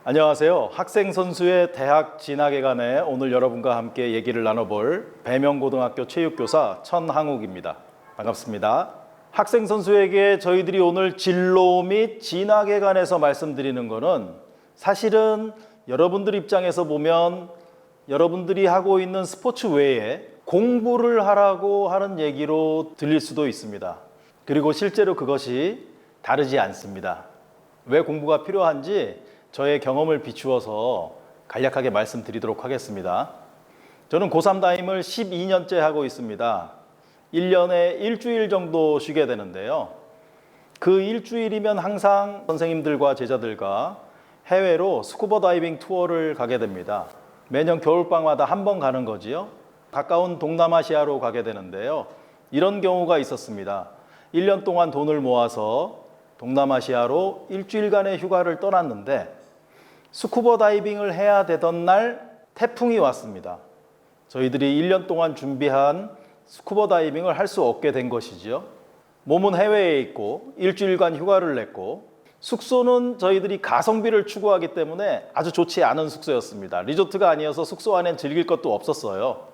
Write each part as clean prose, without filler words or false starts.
안녕하세요. 학생 선수의 대학 진학에 관해 오늘 여러분과 함께 얘기를 나눠볼 배명고등학교 체육교사 천항욱입니다. 반갑습니다. 학생 선수에게 저희들이 오늘 진로 및 진학에 관해서 말씀드리는 것은 사실은 여러분들 입장에서 보면 여러분들이 하고 있는 스포츠 외에 공부를 하라고 하는 얘기로 들릴 수도 있습니다. 그리고 실제로 그것이 다르지 않습니다. 왜 공부가 필요한지 저의 경험을 비추어서 간략하게 말씀드리도록 하겠습니다. 저는 고3 담임을 12년째 하고 있습니다. 1년에 일주일 정도 쉬게 되는데요. 그 일주일이면 항상 선생님들과 제자들과 해외로 스쿠버 다이빙 투어를 가게 됩니다. 매년 겨울방마다 한 번 가는 거지요. 가까운 동남아시아로 가게 되는데요. 이런 경우가 있었습니다. 1년 동안 돈을 모아서 동남아시아로 일주일간의 휴가를 떠났는데 스쿠버 다이빙을 해야 되던 날 태풍이 왔습니다. 저희들이 1년 동안 준비한 스쿠버 다이빙을 할 수 없게 된 것이죠. 몸은 해외에 있고 일주일간 휴가를 냈고 숙소는 저희들이 가성비를 추구하기 때문에 아주 좋지 않은 숙소였습니다. 리조트가 아니어서 숙소 안엔 즐길 것도 없었어요.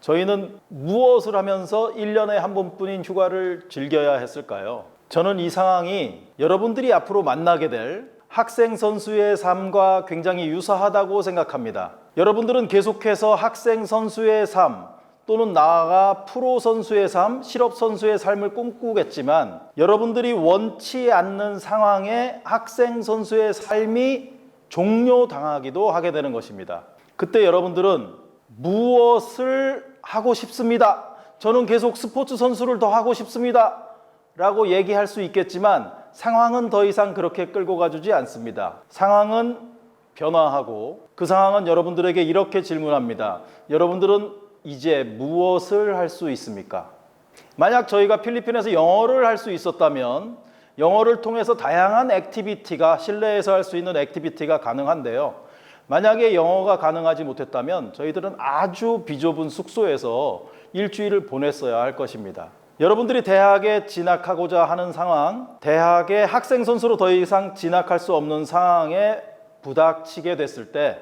저희는 무엇을 하면서 1년에 한 번뿐인 휴가를 즐겨야 했을까요? 저는 이 상황이 여러분들이 앞으로 만나게 될 학생 선수의 삶과 굉장히 유사하다고 생각합니다. 여러분들은 계속해서 학생 선수의 삶 또는 나아가 프로 선수의 삶, 실업 선수의 삶을 꿈꾸겠지만 여러분들이 원치 않는 상황에 학생 선수의 삶이 종료당하기도 하게 되는 것입니다. 그때 여러분들은 무엇을 하고 싶습니다. 저는 계속 스포츠 선수를 더 하고 싶습니다. 라고 얘기할 수 있겠지만 상황은 더 이상 그렇게 끌고 가주지 않습니다. 상황은 변화하고 그 상황은 여러분들에게 이렇게 질문합니다. 여러분들은 이제 무엇을 할 수 있습니까? 만약 저희가 필리핀에서 영어를 할 수 있었다면 영어를 통해서 다양한 액티비티가 실내에서 할 수 있는 액티비티가 가능한데요. 만약에 영어가 가능하지 못했다면 저희들은 아주 비좁은 숙소에서 일주일을 보냈어야 할 것입니다. 여러분들이 대학에 진학하고자 하는 상황, 대학의 학생 선수로 더 이상 진학할 수 없는 상황에 부닥치게 됐을 때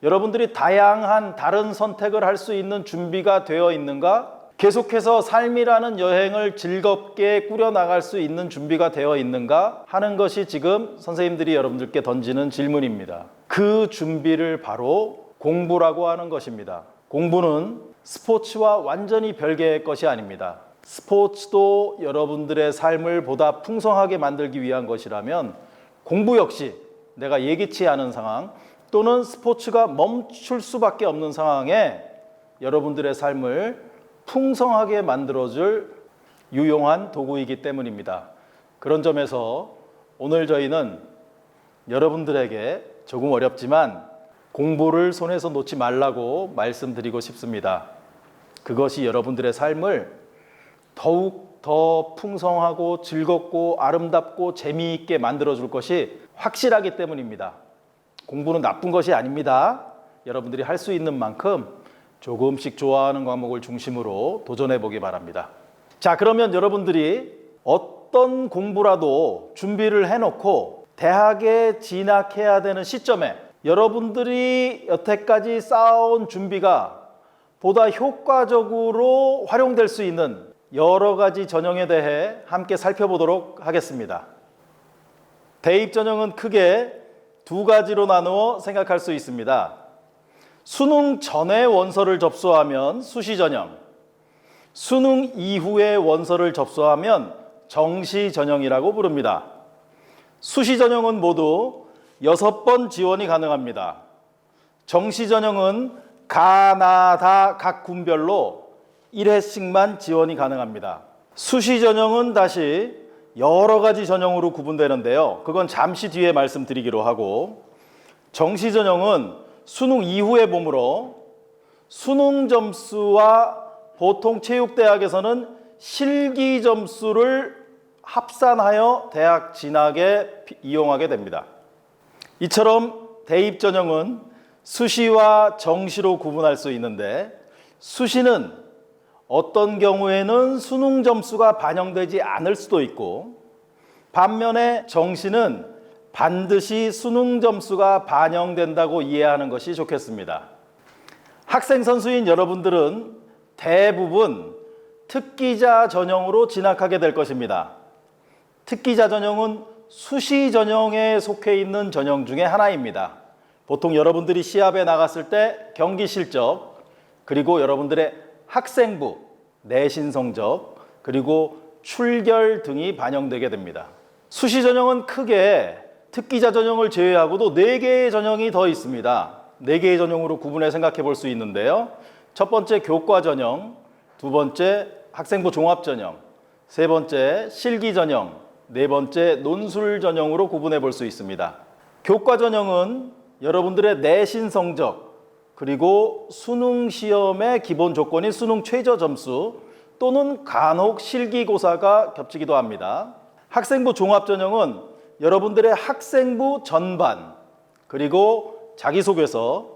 여러분들이 다양한 다른 선택을 할 수 있는 준비가 되어 있는가? 계속해서 삶이라는 여행을 즐겁게 꾸려나갈 수 있는 준비가 되어 있는가? 하는 것이 지금 선생님들이 여러분들께 던지는 질문입니다. 그 준비를 바로 공부라고 하는 것입니다. 공부는 스포츠와 완전히 별개의 것이 아닙니다. 스포츠도 여러분들의 삶을 보다 풍성하게 만들기 위한 것이라면 공부 역시 내가 예기치 않은 상황 또는 스포츠가 멈출 수밖에 없는 상황에 여러분들의 삶을 풍성하게 만들어줄 유용한 도구이기 때문입니다. 그런 점에서 오늘 저희는 여러분들에게 조금 어렵지만 공부를 손에서 놓지 말라고 말씀드리고 싶습니다. 그것이 여러분들의 삶을 더욱 더 풍성하고 즐겁고 아름답고 재미있게 만들어줄 것이 확실하기 때문입니다. 공부는 나쁜 것이 아닙니다. 여러분들이 할 수 있는 만큼 조금씩 좋아하는 과목을 중심으로 도전해 보기 바랍니다. 자, 그러면 여러분들이 어떤 공부라도 준비를 해놓고 대학에 진학해야 되는 시점에 여러분들이 여태까지 쌓아온 준비가 보다 효과적으로 활용될 수 있는 여러 가지 전형에 대해 함께 살펴보도록 하겠습니다. 대입 전형은 크게 두 가지로 나누어 생각할 수 있습니다. 수능 전에 원서를 접수하면 수시 전형, 수능 이후에 원서를 접수하면 정시 전형이라고 부릅니다. 수시 전형은 모두 6번 지원이 가능합니다. 정시 전형은 가나다 각 군별로 1회씩만 지원이 가능합니다. 수시 전형은 다시 여러 가지 전형으로 구분되는데요. 그건 잠시 뒤에 말씀드리기로 하고 정시 전형은 수능 이후에 보므로 수능 점수와 보통 체육대학에서는 실기 점수를 합산하여 대학 진학에 이용하게 됩니다. 이처럼 대입 전형은 수시와 정시로 구분할 수 있는데 수시는 어떤 경우에는 수능 점수가 반영되지 않을 수도 있고 반면에 정시는 반드시 수능 점수가 반영된다고 이해하는 것이 좋겠습니다. 학생 선수인 여러분들은 대부분 특기자 전형으로 진학하게 될 것입니다. 특기자 전형은 수시 전형에 속해 있는 전형 중에 하나입니다. 보통 여러분들이 시합에 나갔을 때 경기 실적, 그리고 여러분들의 학생부, 내신 성적, 그리고 출결 등이 반영되게 됩니다. 수시 전형은 크게 특기자 전형을 제외하고도 4개의 전형이 더 있습니다. 4개의 전형으로 구분해 생각해 볼 수 있는데요. 첫 번째 교과 전형, 두 번째 학생부 종합 전형, 세 번째 실기 전형, 네 번째 논술 전형으로 구분해 볼 수 있습니다. 교과 전형은 여러분들의 내신 성적, 그리고 수능 시험의 기본 조건인 수능 최저 점수 또는 간혹 실기고사가 겹치기도 합니다. 학생부 종합 전형은 여러분들의 학생부 전반, 그리고 자기소개서,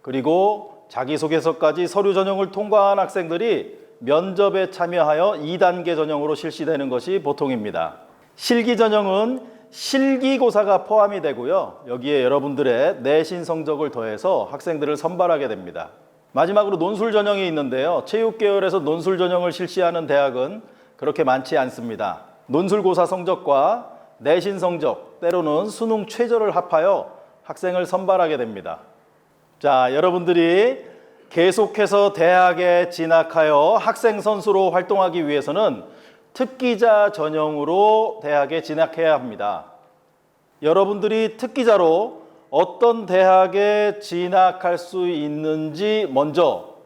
그리고 자기소개서까지 서류 전형을 통과한 학생들이 면접에 참여하여 2단계 전형으로 실시되는 것이 보통입니다. 실기 전형은 실기고사가 포함이 되고요. 여기에 여러분들의 내신 성적을 더해서 학생들을 선발하게 됩니다. 마지막으로 논술 전형이 있는데요. 체육계열에서 논술 전형을 실시하는 대학은 그렇게 많지 않습니다. 논술고사 성적과 내신 성적, 때로는 수능 최저를 합하여 학생을 선발하게 됩니다. 자, 여러분들이 계속해서 대학에 진학하여 학생 선수로 활동하기 위해서는 특기자 전형으로 대학에 진학해야 합니다. 여러분들이 특기자로 어떤 대학에 진학할 수 있는지 먼저,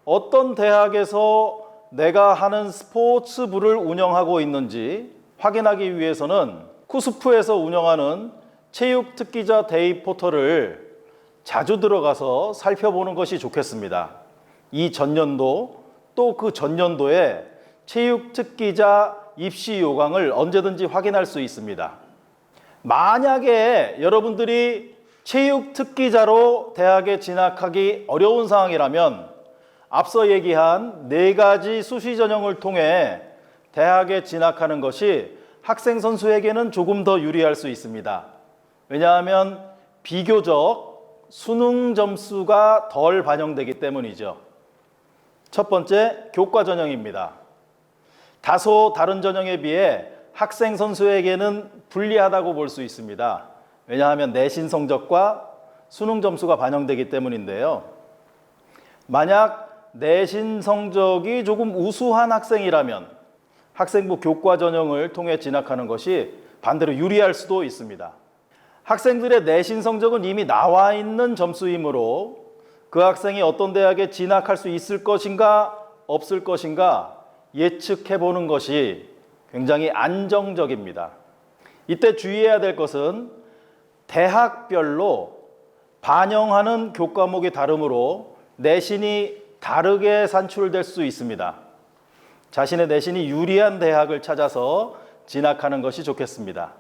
어떤 대학에서 내가 하는 스포츠부를 운영하고 있는지 확인하기 위해서는 쿠스프에서 운영하는 체육 특기자 대입 포털을 자주 들어가서 살펴보는 것이 좋겠습니다. 이 전년도 또 그 전년도에 체육 특기자 입시 요강을 언제든지 확인할 수 있습니다. 만약에 여러분들이 체육 특기자로 대학에 진학하기 어려운 상황이라면 앞서 얘기한 4가지 수시 전형을 통해 대학에 진학하는 것이 학생 선수에게는 조금 더 유리할 수 있습니다. 왜냐하면 비교적 수능 점수가 덜 반영되기 때문이죠. 첫 번째, 교과 전형입니다. 다소 다른 전형에 비해 학생 선수에게는 불리하다고 볼 수 있습니다. 왜냐하면 내신 성적과 수능 점수가 반영되기 때문인데요. 만약 내신 성적이 조금 우수한 학생이라면 학생부 교과 전형을 통해 진학하는 것이 반대로 유리할 수도 있습니다. 학생들의 내신 성적은 이미 나와 있는 점수이므로 그 학생이 어떤 대학에 진학할 수 있을 것인가 없을 것인가 예측해 보는 것이 굉장히 안정적입니다. 이때 주의해야 될 것은 대학별로 반영하는 교과목이 다르므로 내신이 다르게 산출될 수 있습니다. 자신의 내신이 유리한 대학을 찾아서 진학하는 것이 좋겠습니다.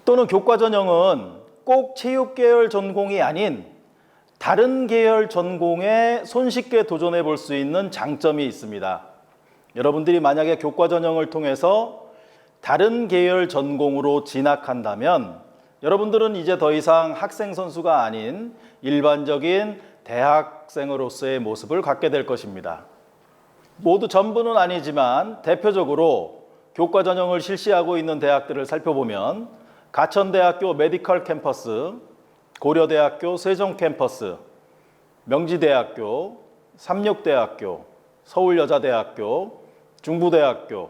또는 교과 전형은 꼭 체육 계열 전공이 아닌 다른 계열 전공에 손쉽게 도전해 볼 수 있는 장점이 있습니다. 여러분들이 만약에 교과 전형을 통해서 다른 계열 전공으로 진학한다면 여러분들은 이제 더 이상 학생 선수가 아닌 일반적인 대학생으로서의 모습을 갖게 될 것입니다. 모두 전부는 아니지만 대표적으로 교과 전형을 실시하고 있는 대학들을 살펴보면 가천대학교 메디컬 캠퍼스, 고려대학교 세종 캠퍼스, 명지대학교, 삼육대학교, 서울여자대학교, 중부대학교,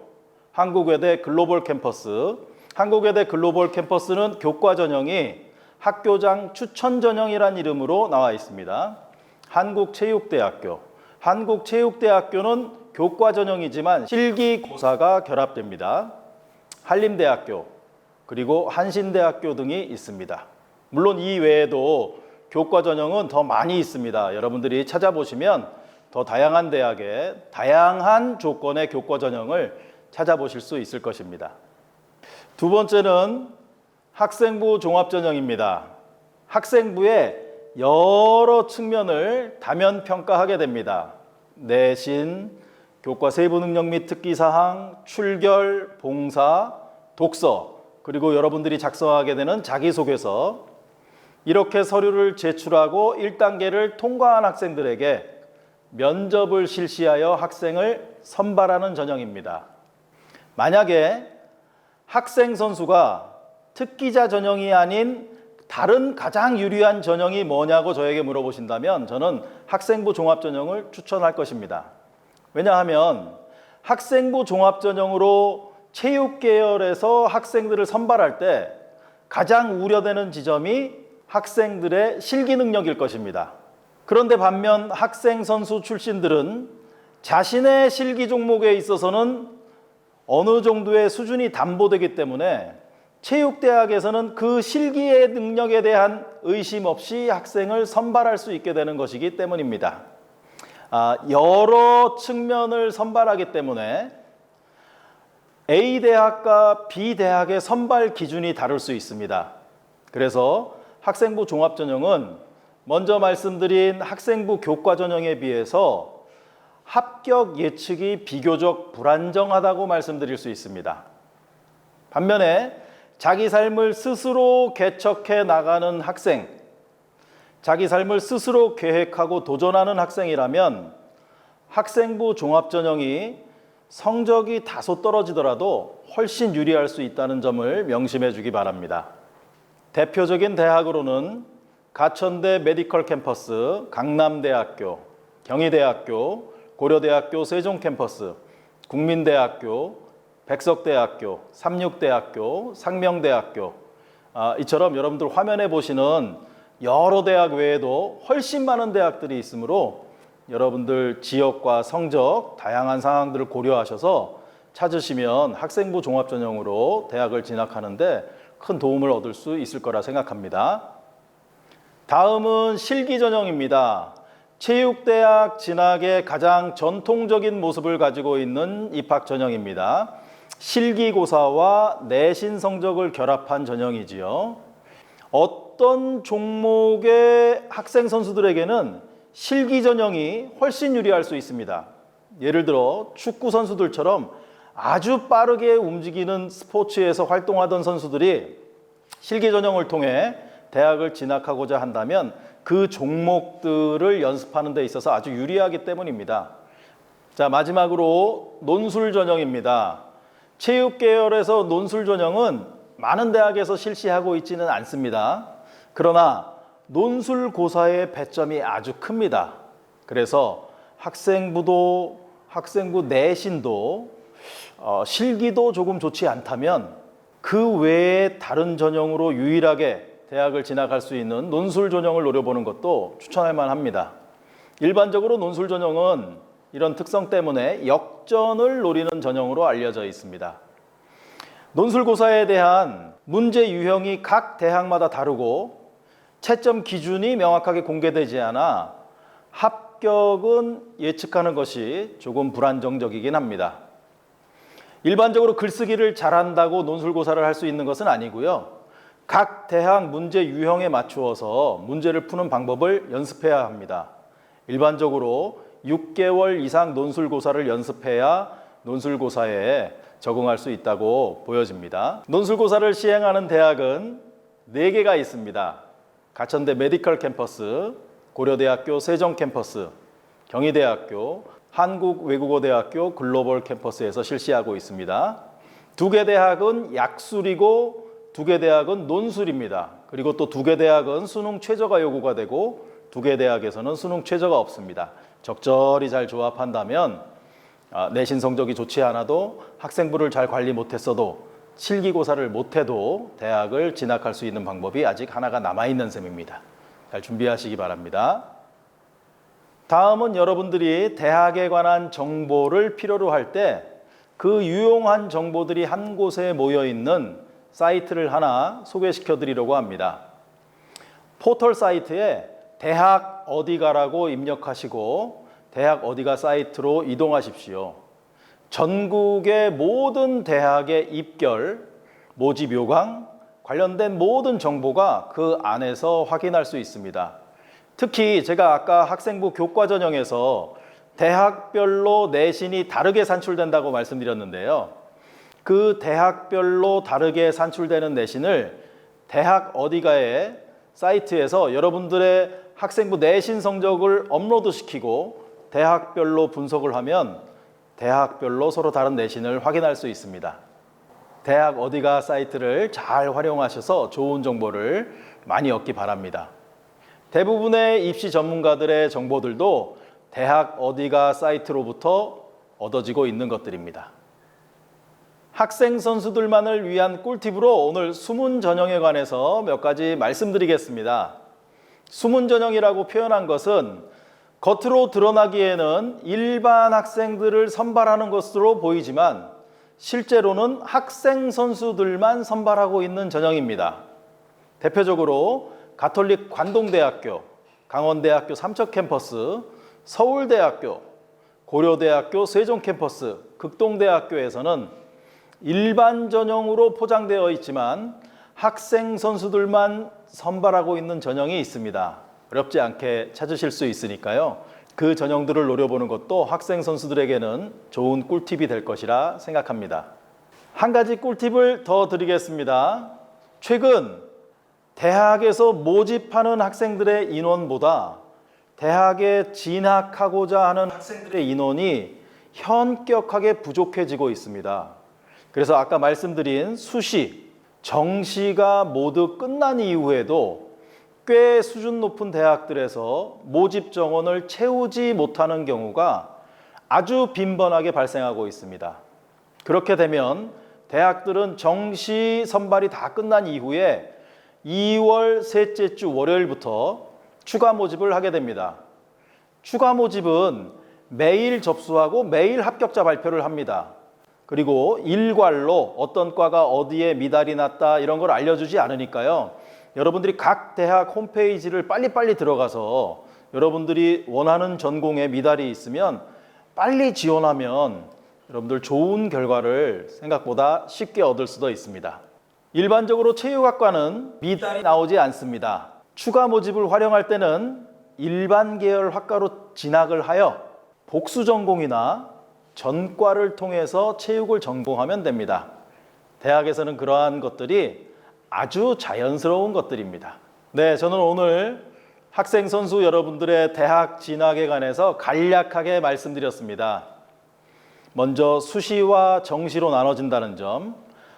한국외대 글로벌 캠퍼스. 한국외대 글로벌 캠퍼스는 교과 전형이 학교장 추천 전형이란 이름으로 나와 있습니다. 한국체육대학교. 한국체육대학교는 교과 전형이지만 실기고사가 결합됩니다. 한림대학교, 그리고 한신대학교 등이 있습니다. 물론 이 외에도 교과 전형은 더 많이 있습니다. 여러분들이 찾아보시면 더 다양한 대학의 다양한 조건의 교과 전형을 찾아보실 수 있을 것입니다. 두 번째는 학생부 종합전형입니다. 학생부의 여러 측면을 다면 평가하게 됩니다. 내신, 교과 세부 능력 및 특기 사항, 출결, 봉사, 독서, 그리고 여러분들이 작성하게 되는 자기소개서, 이렇게 서류를 제출하고 1단계를 통과한 학생들에게 면접을 실시하여 학생을 선발하는 전형입니다. 만약에 학생 선수가 특기자 전형이 아닌 다른 가장 유리한 전형이 뭐냐고 저에게 물어보신다면 저는 학생부 종합전형을 추천할 것입니다. 왜냐하면 학생부 종합전형으로 체육 계열에서 학생들을 선발할 때 가장 우려되는 지점이 학생들의 실기 능력일 것입니다. 그런데 반면 학생 선수 출신들은 자신의 실기 종목에 있어서는 어느 정도의 수준이 담보되기 때문에 체육대학에서는 그 실기의 능력에 대한 의심 없이 학생을 선발할 수 있게 되는 것이기 때문입니다. 여러 측면을 선발하기 때문에 A대학과 B대학의 선발 기준이 다를 수 있습니다. 그래서 학생부 종합전형은 먼저 말씀드린 학생부 교과전형에 비해서 합격 예측이 비교적 불안정하다고 말씀드릴 수 있습니다. 반면에 자기 삶을 스스로 개척해 나가는 학생, 자기 삶을 스스로 계획하고 도전하는 학생이라면 학생부 종합전형이 성적이 다소 떨어지더라도 훨씬 유리할 수 있다는 점을 명심해 주기 바랍니다. 대표적인 대학으로는 가천대 메디컬 캠퍼스, 강남대학교, 경희대학교, 고려대학교 세종 캠퍼스, 국민대학교, 백석대학교, 삼육대학교, 상명대학교, 이처럼 여러분들 화면에 보시는 여러 대학 외에도 훨씬 많은 대학들이 있으므로 여러분들 지역과 성적, 다양한 상황들을 고려하셔서 찾으시면 학생부 종합전형으로 대학을 진학하는데 큰 도움을 얻을 수 있을 거라 생각합니다. 다음은 실기전형입니다. 체육대학 진학의 가장 전통적인 모습을 가지고 있는 입학전형입니다. 실기고사와 내신 성적을 결합한 전형이지요. 어떤 종목의 학생 선수들에게는 실기 전형이 훨씬 유리할 수 있습니다. 예를 들어 축구 선수들처럼 아주 빠르게 움직이는 스포츠에서 활동하던 선수들이 실기 전형을 통해 대학을 진학하고자 한다면 그 종목들을 연습하는 데 있어서 아주 유리하기 때문입니다. 자, 마지막으로 논술 전형입니다. 체육 계열에서 논술 전형은 많은 대학에서 실시하고 있지는 않습니다. 그러나 논술 고사의 배점이 아주 큽니다. 그래서 학생부 내신도 실기도 조금 좋지 않다면 그 외에 다른 전형으로 유일하게 대학을 진학할 수 있는 논술 전형을 노려보는 것도 추천할 만합니다. 일반적으로 논술 전형은 이런 특성 때문에 역전을 노리는 전형으로 알려져 있습니다. 논술고사에 대한 문제 유형이 각 대학마다 다르고 채점 기준이 명확하게 공개되지 않아 합격은 예측하는 것이 조금 불안정적이긴 합니다. 일반적으로 글쓰기를 잘한다고 논술고사를 할 수 있는 것은 아니고요. 각 대학 문제 유형에 맞추어서 문제를 푸는 방법을 연습해야 합니다. 일반적으로 6개월 이상 논술고사를 연습해야 논술고사에 적응할 수 있다고 보여집니다. 논술고사를 시행하는 대학은 4개가 있습니다. 가천대 메디컬 캠퍼스, 고려대학교 세종 캠퍼스, 경희대학교, 한국외국어대학교 글로벌 캠퍼스에서 실시하고 있습니다. 2개 대학은 약술이고 2개 대학은 논술입니다. 그리고 또 2개 대학은 수능 최저가 요구가 되고 2개 대학에서는 수능 최저가 없습니다. 적절히 잘 조합한다면 내신 성적이 좋지 않아도 학생부를 잘 관리 못했어도 실기고사를 못해도 대학을 진학할 수 있는 방법이 아직 하나가 남아있는 셈입니다. 잘 준비하시기 바랍니다. 다음은 여러분들이 대학에 관한 정보를 필요로 할 때 그 유용한 정보들이 한 곳에 모여 있는 사이트를 하나 소개시켜 드리려고 합니다. 포털 사이트에 대학 어디가라고 입력하시고 대학 어디가 사이트로 이동하십시오. 전국의 모든 대학의 입결, 모집 요강, 관련된 모든 정보가 그 안에서 확인할 수 있습니다. 특히 제가 아까 학생부 교과 전형에서 대학별로 내신이 다르게 산출된다고 말씀드렸는데요. 그 대학별로 다르게 산출되는 내신을 대학 어디가의 사이트에서 여러분들의 학생부 내신 성적을 업로드시키고 대학별로 분석을 하면 대학별로 서로 다른 내신을 확인할 수 있습니다. 대학 어디가 사이트를 잘 활용하셔서 좋은 정보를 많이 얻기 바랍니다. 대부분의 입시 전문가들의 정보들도 대학 어디가 사이트로부터 얻어지고 있는 것들입니다. 학생 선수들만을 위한 꿀팁으로 오늘 수문 전형에 관해서 몇 가지 말씀드리겠습니다. 수문 전형이라고 표현한 것은 겉으로 드러나기에는 일반 학생들을 선발하는 것으로 보이지만 실제로는 학생 선수들만 선발하고 있는 전형입니다. 대표적으로 가톨릭 관동대학교, 강원대학교 삼척 캠퍼스, 서울대학교, 고려대학교 세종 캠퍼스, 극동대학교에서는 일반 전형으로 포장되어 있지만 학생 선수들만 선발하고 있는 전형이 있습니다. 어렵지 않게 찾으실 수 있으니까요. 그 전형들을 노려보는 것도 학생 선수들에게는 좋은 꿀팁이 될 것이라 생각합니다. 한 가지 꿀팁을 더 드리겠습니다. 최근 대학에서 모집하는 학생들의 인원보다 대학에 진학하고자 하는 학생들의 인원이 현격하게 부족해지고 있습니다. 그래서 아까 말씀드린 수시, 정시가 모두 끝난 이후에도 꽤 수준 높은 대학들에서 모집 정원을 채우지 못하는 경우가 아주 빈번하게 발생하고 있습니다. 그렇게 되면 대학들은 정시 선발이 다 끝난 이후에 2월 셋째 주 월요일부터 추가 모집을 하게 됩니다. 추가 모집은 매일 접수하고 매일 합격자 발표를 합니다. 그리고 일괄로 어떤 과가 어디에 미달이 났다 이런 걸 알려주지 않으니까요. 여러분들이 각 대학 홈페이지를 빨리빨리 들어가서 여러분들이 원하는 전공에 미달이 있으면 빨리 지원하면 여러분들 좋은 결과를 생각보다 쉽게 얻을 수도 있습니다. 일반적으로 체육학과는 미달이 나오지 않습니다. 추가 모집을 활용할 때는 일반 계열 학과로 진학을 하여 복수 전공이나 전과를 통해서 체육을 전공하면 됩니다. 대학에서는 그러한 것들이 아주 자연스러운 것들입니다. 네, 저는 오늘 학생 선수 여러분들의 대학 진학에 관해서 간략하게 말씀드렸습니다. 먼저 수시와 정시로 나눠진다는 점,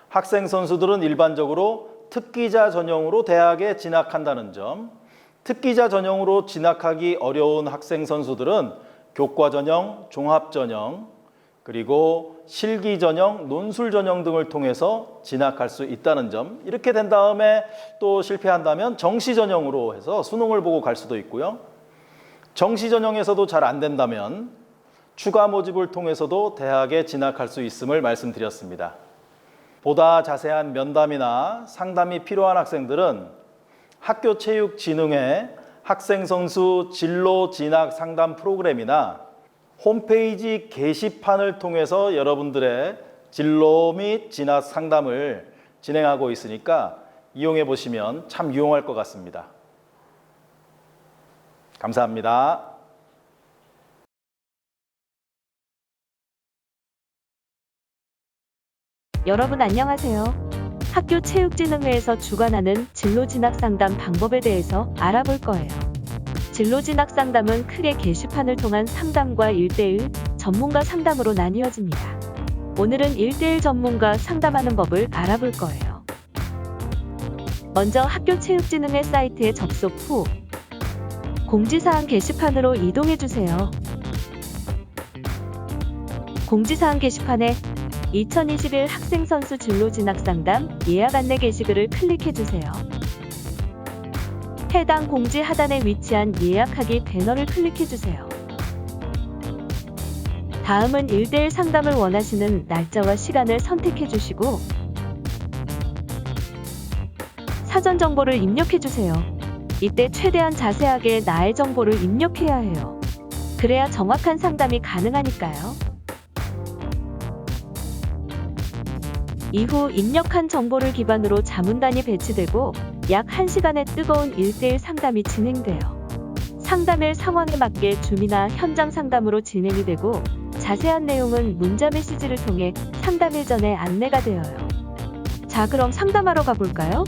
학생 선수들은 일반적으로 특기자 전형으로 대학에 진학한다는 점, 특기자 전형으로 진학하기 어려운 학생 선수들은 교과 전형, 종합 전형, 그리고 실기 전형, 논술 전형 등을 통해서 진학할 수 있다는 점, 이렇게 된 다음에 또 실패한다면 정시 전형으로 해서 수능을 보고 갈 수도 있고요. 정시 전형에서도 잘 안 된다면 추가 모집을 통해서도 대학에 진학할 수 있음을 말씀드렸습니다. 보다 자세한 면담이나 상담이 필요한 학생들은 학교체육진흥회 학생선수 진로 진학 상담 프로그램이나 홈페이지 게시판을 통해서 여러분들의 진로 및 진학 상담을 진행하고 있으니까 이용해 보시면 참 유용할 것 같습니다. 감사합니다. 여러분 안녕하세요. 학교체육진흥회에서 주관하는 진로 진학 상담 방법에 대해서 알아볼 거예요. 진로 진학 상담은 크게 게시판을 통한 상담과 1대1 전문가 상담으로 나뉘어집니다. 오늘은 1대1 전문가 상담하는 법을 알아볼 거예요. 먼저 학교체육진흥회 사이트에 접속 후 공지사항 게시판으로 이동해 주세요. 공지사항 게시판에 2021 학생선수 진로 진학 상담 예약 안내 게시글을 클릭해 주세요. 해당 공지 하단에 위치한 예약하기 배너를 클릭해 주세요. 다음은 1대1 상담을 원하시는 날짜와 시간을 선택해 주시고 사전 정보를 입력해 주세요. 이때 최대한 자세하게 나의 정보를 입력해야 해요. 그래야 정확한 상담이 가능하니까요. 이후 입력한 정보를 기반으로 자문단이 배치되고 약 1시간의 뜨거운 1대1 상담이 진행돼요. 상담일 상황에 맞게 줌이나 현장 상담으로 진행이 되고 자세한 내용은 문자 메시지를 통해 상담 일전에 안내가 되어요. 자, 그럼 상담하러 가볼까요?